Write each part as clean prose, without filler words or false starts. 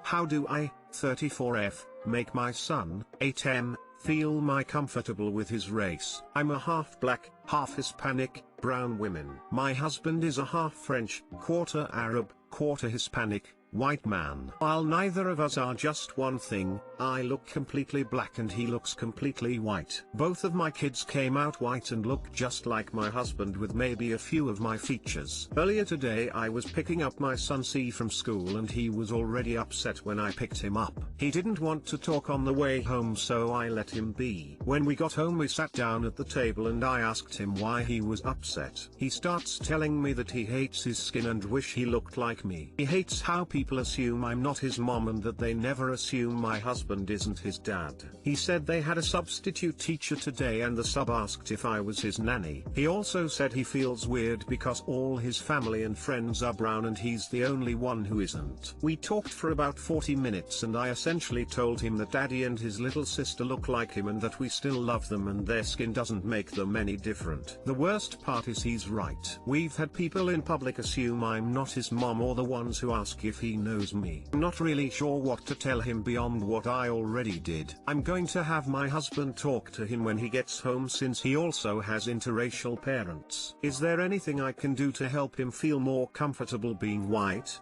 How do I, 34F, make my son, 8M, feel my comfortable with his race? I'm a half black, half Hispanic, brown women. My husband is a half French, quarter Arab, quarter Hispanic, white man. While neither of us are just one thing, I look completely black and he looks completely white. Both of my kids came out white and look just like my husband with maybe a few of my features. Earlier today I was picking up my son C from school and he was already upset when I picked him up. He didn't want to talk on the way home, so I let him be. When we got home we sat down at the table and I asked him why he was upset. He starts telling me that he hates his skin and wish he looked like me. He hates how people assume I'm not his mom and that they never assume my husband isn't his dad. He said they had a substitute teacher today and the sub asked if I was his nanny. He also said he feels weird because all his family and friends are brown and he's the only one who isn't. We talked for about 40 minutes and I essentially told him that daddy and his little sister look like him and that we still love them and their skin doesn't make them any different. The worst part is he's right. We've had people in public assume I'm not his mom or the ones who ask if he knows me. I'm not really sure what to tell him beyond what I already did. I'm going to have my husband talk to him when he gets home since he also has interracial parents. Is there anything I can do to help him feel more comfortable being white?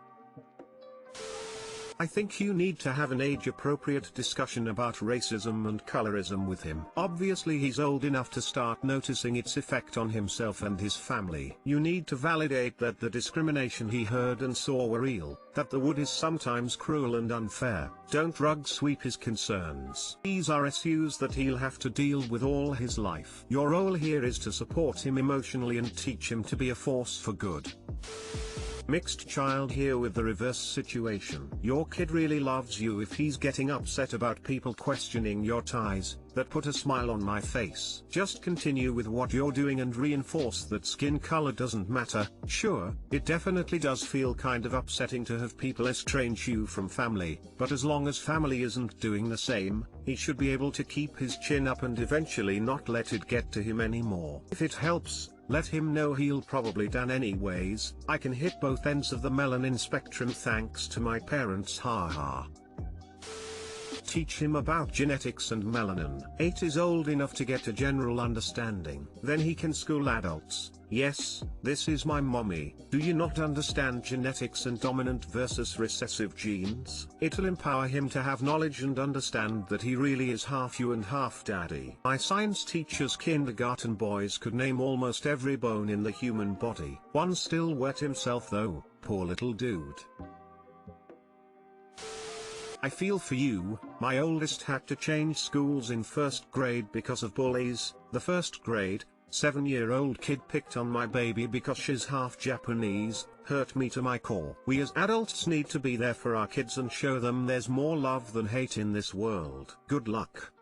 I think you need to have an age-appropriate discussion about racism and colorism with him. Obviously he's old enough to start noticing its effect on himself and his family. You need to validate that the discrimination he heard and saw were real, that the wood is sometimes cruel and unfair. Don't rug sweep his concerns. These are issues that he'll have to deal with all his life. Your role here is to support him emotionally and teach him to be a force for good. Mixed child here with the reverse situation. Your kid really loves you if he's getting upset about people questioning your ties. That put a smile on my face. Just continue with what you're doing and reinforce that skin color doesn't matter. Sure, it definitely does feel kind of upsetting to have people estrange you from family, but as long as family isn't doing the same, he should be able to keep his chin up and eventually not let it get to him anymore. If it helps, let him know he'll probably done anyways. I can hit both ends of the melanin spectrum thanks to my parents, haha. Teach him about genetics and melanin. 8 is old enough to get a general understanding. Then he can school adults. Yes, this is my mommy. Do you not understand genetics and dominant versus recessive genes? It'll empower him to have knowledge and understand that he really is half you and half daddy. My science teacher's kindergarten boys could name almost every bone in the human body. One still wet himself though, poor little dude. I feel for you. My oldest had to change schools in first grade because of bullies. The first grade, 7-year-old kid picked on my baby because she's half Japanese, hurt me to my core. We as adults need to be there for our kids and show them there's more love than hate in this world. Good luck.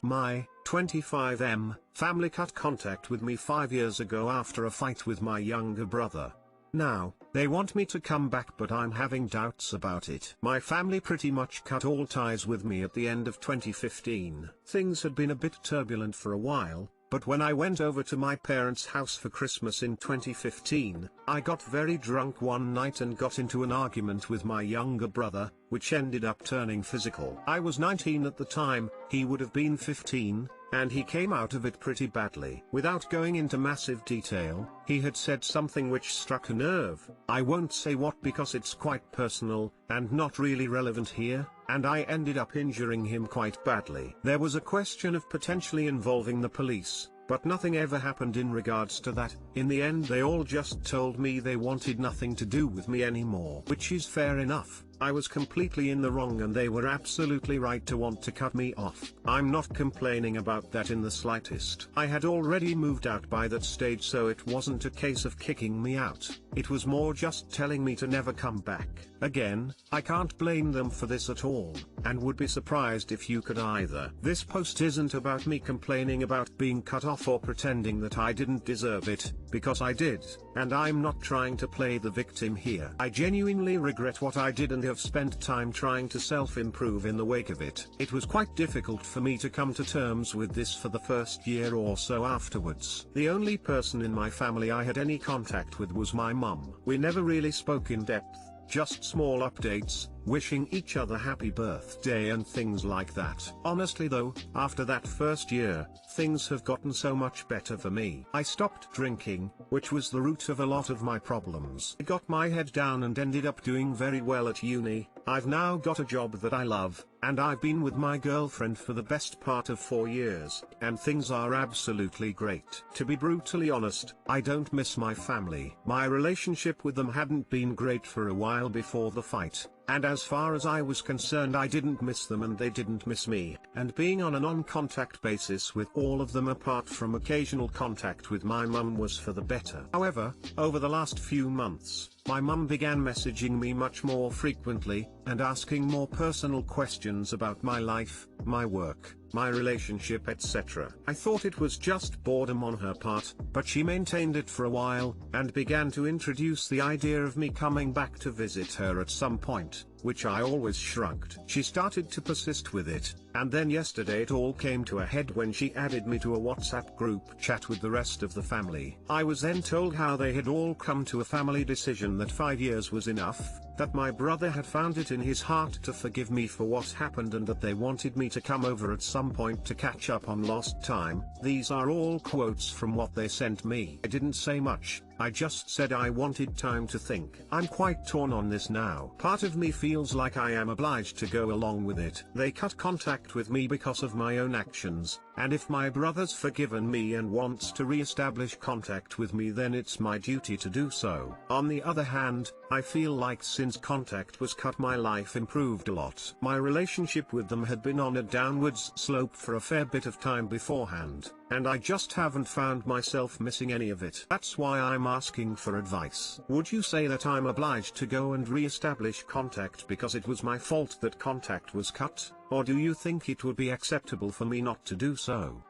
My 25M family cut contact with me 5 years ago after a fight with my younger brother. Now, they want me to come back but I'm having doubts about it. My family pretty much cut all ties with me at the end of 2015. Things had been a bit turbulent for a while, but when I went over to my parents' house for Christmas in 2015, I got very drunk one night and got into an argument with my younger brother, which ended up turning physical. I was 19 at the time, he would have been 15, and he came out of it pretty badly. Without going into massive detail, he had said something which struck a nerve. I won't say what because it's quite personal, and not really relevant here, and I ended up injuring him quite badly. There was a question of potentially involving the police, but nothing ever happened in regards to that. In the end they all just told me they wanted nothing to do with me anymore. Which is fair enough. I was completely in the wrong and they were absolutely right to want to cut me off. I'm not complaining about that in the slightest. I had already moved out by that stage, so it wasn't a case of kicking me out. It was more just telling me to never come back. Again, I can't blame them for this at all, and would be surprised if you could either. This post isn't about me complaining about being cut off or pretending that I didn't deserve it, because I did, and I'm not trying to play the victim here. I genuinely regret what I did and have spent time trying to self-improve in the wake of it. It was quite difficult for me to come to terms with this for the first year or so afterwards. The only person in my family I had any contact with was my mum. We never really spoke in depth, just small updates, wishing each other happy birthday and things like that. Honestly though, after that first year, things have gotten so much better for me. I stopped drinking, which was the root of a lot of my problems. I got my head down and ended up doing very well at uni. I've now got a job that I love, and I've been with my girlfriend for the best part of 4 years, and things are absolutely great. To be brutally honest, I don't miss my family. My relationship with them hadn't been great for a while before the fight, and as far as I was concerned I didn't miss them and they didn't miss me, and being on a non-contact basis with all of them apart from occasional contact with my mum was for the better. However, over the last few months, my mum began messaging me much more frequently, and asking more personal questions about my life, my work, my relationship, etc. I thought it was just boredom on her part, but she maintained it for a while, and began to introduce the idea of me coming back to visit her at some point, which I always shrugged. She started to persist with it, and then yesterday it all came to a head when she added me to a WhatsApp group chat with the rest of the family. I was then told how they had all come to a family decision that 5 years was enough, that my brother had found it in his heart to forgive me for what happened, and that they wanted me to come over at some point to catch up on lost time. These are all quotes from what they sent me. I didn't say much, I just said I wanted time to think. I'm quite torn on this now. Part of me feels like I am obliged to go along with it. They cut contact with me because of my own actions, and if my brother's forgiven me and wants to re-establish contact with me, then it's my duty to do so. On the other hand, I feel like since contact was cut, my life improved a lot. My relationship with them had been on a downwards slope for a fair bit of time beforehand, and I just haven't found myself missing any of it. That's why I'm asking for advice. Would you say that I'm obliged to go and re-establish contact because it was my fault that contact was cut, or do you think it would be acceptable for me not to do so?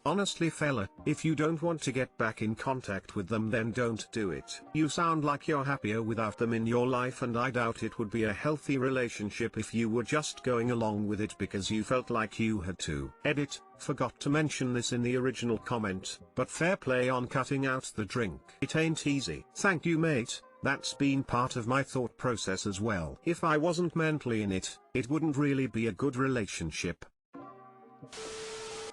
Honestly fella, if you don't want to get back in contact with them, then don't do it. You sound like you're happier without them in your life, and I doubt it would be a healthy relationship if you were just going along with it because you felt like you had to. Edit, forgot to mention this in the original comment, but fair play on cutting out the drink. It ain't easy. Thank you mate, that's been part of my thought process as well. If I wasn't mentally in it, it wouldn't really be a good relationship.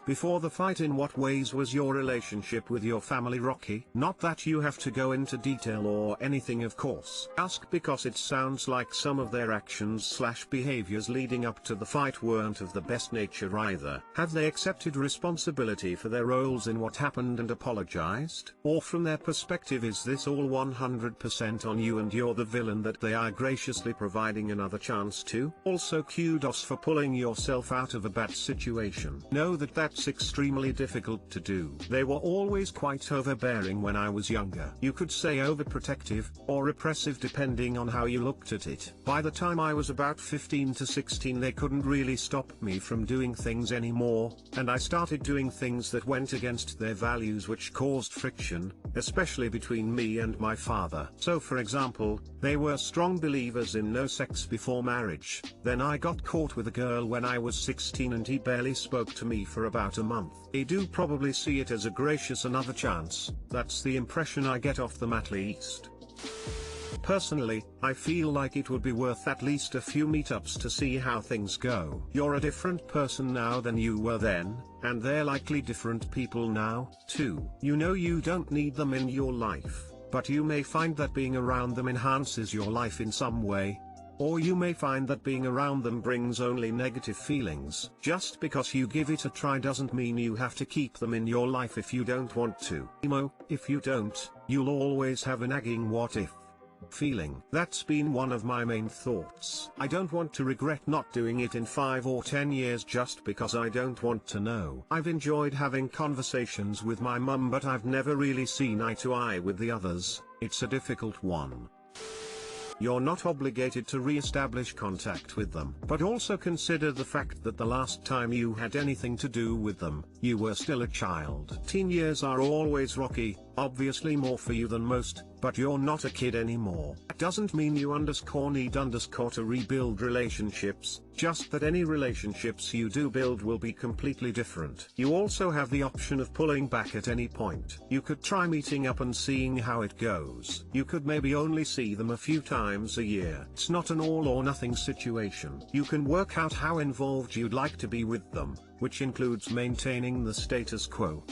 Before the fight, in what ways was your relationship with your family rocky? Not that you have to go into detail or anything, of course. Ask because it sounds like some of their actions/behaviors leading up to the fight weren't of the best nature either. Have they accepted responsibility for their roles in what happened and apologized? Or from their perspective, is this all 100% on you and you're the villain that they are graciously providing another chance to? Also kudos for pulling yourself out of a bad situation. Know that that's extremely difficult to do. They were always quite overbearing when I was younger. You could say overprotective, or repressive depending on how you looked at it. By the time I was about 15 to 16 they couldn't really stop me from doing things anymore, and I started doing things that went against their values, which caused friction, especially between me and my father. So for example, they were strong believers in no sex before marriage. Then I got caught with a girl when I was 16 and he barely spoke to me for about a month. They do probably see it as a gracious another chance. That's the impression I get off them at least. Personally, I feel like it would be worth at least a few meetups to see how things go. You're a different person now than you were then, and they're likely different people now, too. You know you don't need them in your life, but you may find that being around them enhances your life in some way. Or you may find that being around them brings only negative feelings. Just because you give it a try doesn't mean you have to keep them in your life if you don't want to. If you don't, you'll always have a nagging what if feeling. That's been one of my main thoughts. I don't want to regret not doing it in 5 or 10 years just because I don't want to know. I've enjoyed having conversations with my mum, but I've never really seen eye to eye with the others. It's a difficult one. You're not obligated to re-establish contact with them. But also consider the fact that the last time you had anything to do with them, you were still a child. Teen years are always rocky, obviously more for you than most, but you're not a kid anymore. That doesn't mean you need to rebuild relationships, just that any relationships you do build will be completely different. You also have the option of pulling back at any point. You could try meeting up and seeing how it goes. You could maybe only see them a few times a year. It's not an all or nothing situation. You can work out how involved you'd like to be with them, which includes maintaining the status quo.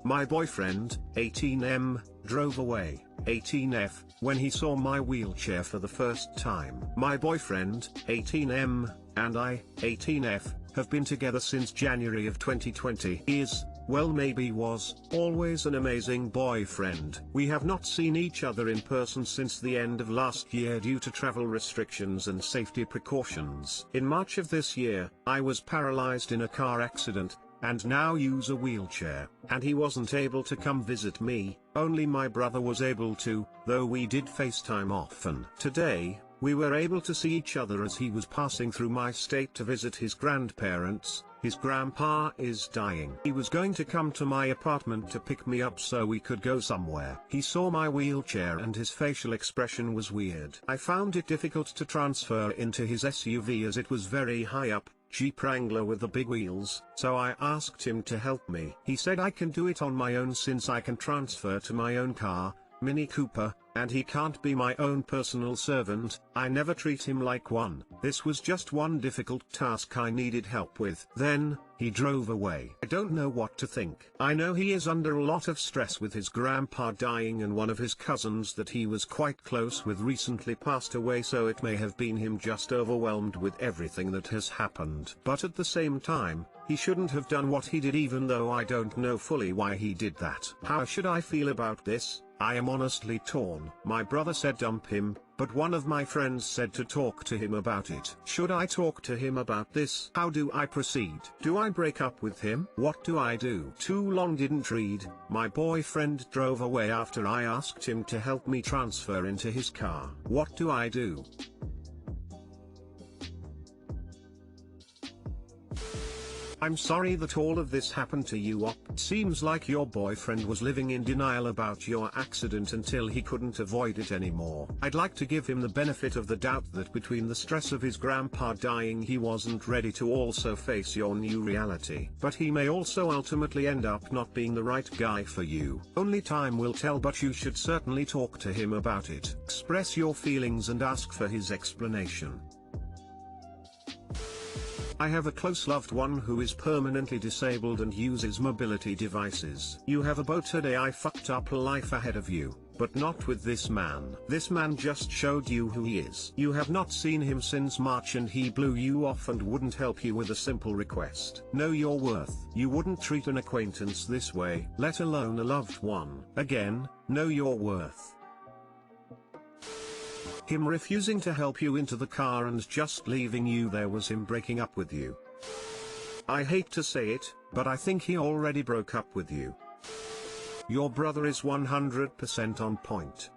My boyfriend, 18M, drove away, 18F, when he saw my wheelchair for the first time. My boyfriend, 18M, and I, 18F, have been together since January of 2020. He is, well maybe was, always an amazing boyfriend. We have not seen each other in person since the end of last year due to travel restrictions and safety precautions. In March of this year, I was paralyzed in a car accident, and now use a wheelchair, and he wasn't able to come visit me, only my brother was able to, though we did FaceTime often. Today, we were able to see each other as he was passing through my state to visit his grandparents. His grandpa is dying. He was going to come to my apartment to pick me up so we could go somewhere. He saw my wheelchair and his facial expression was weird. I found it difficult to transfer into his SUV as it was very high up, Jeep Wrangler with the big wheels, so I asked him to help me. He said I can do it on my own since I can transfer to my own car, Mini Cooper, and he can't be my own personal servant. I never treat him like one. This was just one difficult task I needed help with. Then, he drove away. I don't know what to think. I know he is under a lot of stress with his grandpa dying and one of his cousins that he was quite close with recently passed away, so it may have been him just overwhelmed with everything that has happened. But at the same time, he shouldn't have done what he did, even though I don't know fully why he did that. How should I feel about this? I am honestly torn. My brother said dump him, but one of my friends said to talk to him about it. Should I talk to him about this? How do I proceed? Do I break up with him? What do I do? Too long didn't read. My boyfriend drove away after I asked him to help me transfer into his car. What do I do? I'm sorry that all of this happened to you. It seems like your boyfriend was living in denial about your accident until he couldn't avoid it anymore. I'd like to give him the benefit of the doubt that between the stress of his grandpa dying he wasn't ready to also face your new reality. But he may also ultimately end up not being the right guy for you. Only time will tell, but you should certainly talk to him about it. Express your feelings and ask for his explanation. I have a close loved one who is permanently disabled and uses mobility devices. You have a boat today. I fucked up a life ahead of you, but not with this man. This man just showed you who he is. You have not seen him since March and he blew you off and wouldn't help you with a simple request. Know your worth. You wouldn't treat an acquaintance this way, let alone a loved one. Again, know your worth. Him refusing to help you into the car and just leaving you there was him breaking up with you. I hate to say it, but I think he already broke up with you. Your brother is 100% on point.